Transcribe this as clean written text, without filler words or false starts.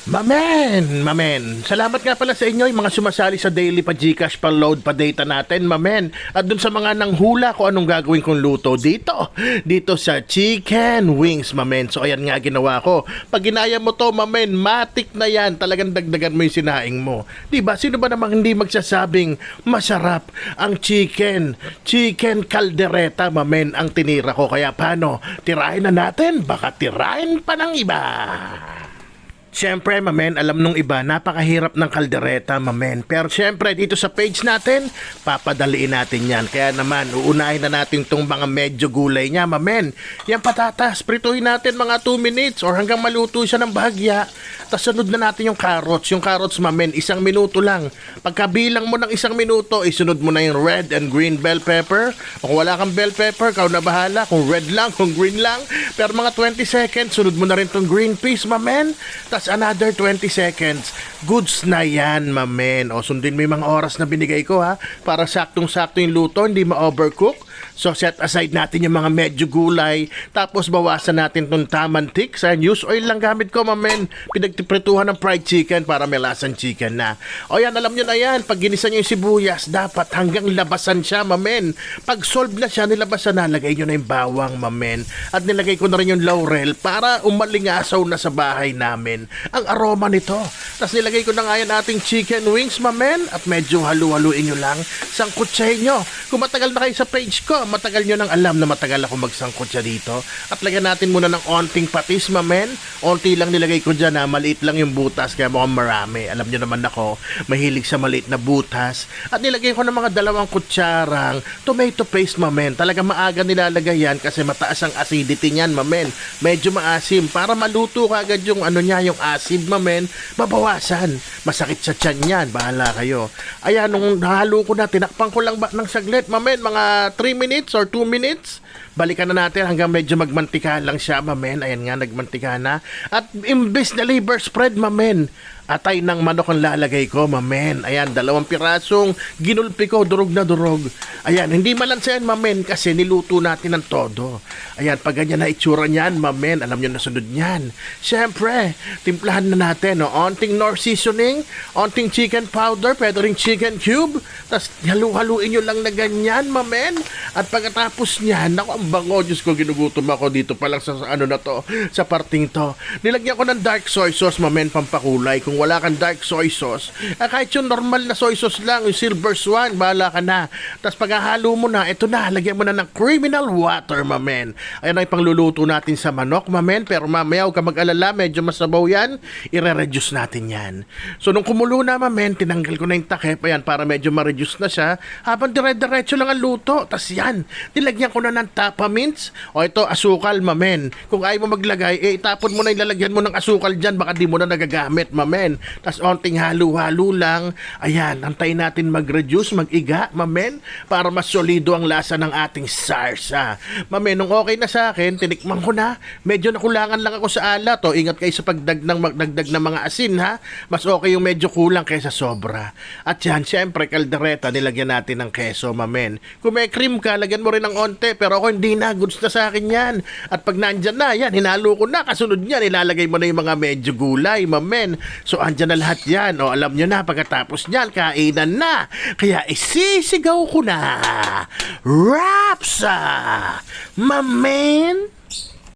Mamen. Salamat nga pala sa inyo, yung mga sumasali sa daily pa Gcash pa load pa data natin, mamen. At dun sa mga nanghula ko anong gagawin kong luto dito sa chicken wings, mamen. So ayan nga ginawa ko. Pag ginaya mo to, mamen, matik na yan. Talagang dagdagan mo yung sinaing mo. Diba? Sino ba namang hindi magsasabing masarap ang chicken caldereta, mamen, ang tinira ko. Kaya paano? Tirahin na natin? Baka tirahin pa ng iba. Siyempre, mamen, alam nung iba, napakahirap ng kaldereta, mamen. Pero siyempre, dito sa page natin, papadaliin natin yan. Kaya naman, uunahin na natin tong mga medyo gulay niya, mamen. Yan patatas, prituhin natin mga 2 minutes or hanggang maluto siya ng bahagya. Tapos sunod na natin yung carrots. Yung carrots, mamen, 1 minuto lang. Pagkabilang mo ng 1 minuto, isunod mo na yung red and green bell pepper. O kung wala kang bell pepper, kau na bahala. Kung red lang, kung green lang. Pero mga 20 seconds, sunod mo na rin tong green peas, mamen. Tapos another 20 seconds. Goods na yan, mamen. O sundin mo yung mga oras na binigay ko, ha. Para saktong-sakto yung luto, hindi ma-overcook. So set aside natin yung mga medyo gulay. Tapos bawasan natin tong tamantik. Sa use oil lang gamit ko, mamen. Pinagtiprituhan ng fried chicken para may lasang chicken na. O yan, alam nyo na yan. Pag ginisa nyo yung sibuyas, dapat hanggang labasan siya, mamen. Pag solve na siya, nilabasan na, lagay nyo na yung bawang, mamen. At nilagay ko na rin yung laurel para umalingasaw na sa bahay namin ang aroma nito. Tapos nilagay ko na nga yan ating chicken wings, mamen. At medyo halu-haluin nyo lang. Sangkot sa inyo. Kung matagal na kayo sa page ko, matagal nyo nang alam na matagal ako magsangkot siya dito. At lagyan natin muna ng onting patis, mamen. Onti lang nilagay ko dyan, ha. Maliit lang yung butas, kaya mukhang marami. Alam nyo naman ako, mahilig sa maliit na butas. At nilagay ko ng mga 2 kutsarang tomato paste, mamen. Talaga maaga nilalagay yan kasi mataas ang acidity niyan, mamen. Medyo maasim. Para maluto kagad yung ano niya, yung acid, mamen, mabawasan. Masakit sa tiyan yan. Bahala kayo. Ayan, nung nahalo ko na, tinakpan ko lang ng saglit, mamen. Mga 3 minutes or 2 minutes. Balikan na natin hanggang medyo magmantika lang siya, mamen. Ayan nga, nagmantika na. At imbes na liver spread, mamen, atay ng manok ang lalagay ko, mamen. Ayan, 2 pirasong ginulpi ko, durog na durog. Ayan, hindi malansa yan, mamen, kasi niluto natin ng todo. Ayan, pag ganyan na itsura niyan, mamen, alam nyo na sunod niyan. Siyempre, timplahan na natin, no? Onting nor seasoning, onting chicken powder, pwede rin chicken cube, tapos halu-haluin nyo lang na ganyan, mamen. At pagkatapos niyan, naku, ang bango, Diyos ko, ginugutom ako dito pa lang sa ano na to, sa parting to. Nilagyan ko ng dark soy sauce, mamen, pampakulay. Kung wala kang dark soy sauce, kahit yung normal na soy sauce lang, yung silver swan, bahala ka na. Tapos paghahalo mo na, ito na, lagyan mo na ng criminal water, mamen. Ayan ang ipangluluto natin sa manok, mamen. Pero mamaya, huwag ka mag-alala, medyo masabaw yan, i-reduce natin yan. So nung kumulo na, mamen, tinanggal ko na yung takip, ayan, para medyo ma-reduce na siya, habang dire-diretso lang ang luto. Tapos yan, nilagyan ko na ng tapa mints, o ito, asukal, mamen. Kung ayaw mo maglagay, itapon mo na yung lalagyan mo ng asukal dyan, baka di mo na nagagamit, mamen. Tapos onting halo-halo lang. Ayan, antayin natin mag-reduce, mag-iga, mamen, para mas solido ang lasa ng ating sarsa. Mamen, nung okay na sa akin, tinikman ko na. Medyo nakulangan lang ako sa alat. O, ingat kayo sa pagdagdag ng mga asin, ha? Mas okay yung medyo kulang kaysa sobra. At yan, syempre, kaldereta, nilagyan natin ng keso, mamen. Kung may cream ka, lagyan mo rin ng onte. Pero ako, hindi na. Goods na sa akin yan. At pag nandyan na, yan, hinalo ko na. Kasunod niyan, ilalagay mo na yung mga medyo gulay, mamen. So, andyan na lahat yan. O, alam nyo na, pagkatapos niyan, kainan na. Kaya isisigaw ko na. Rapsa! Mamen!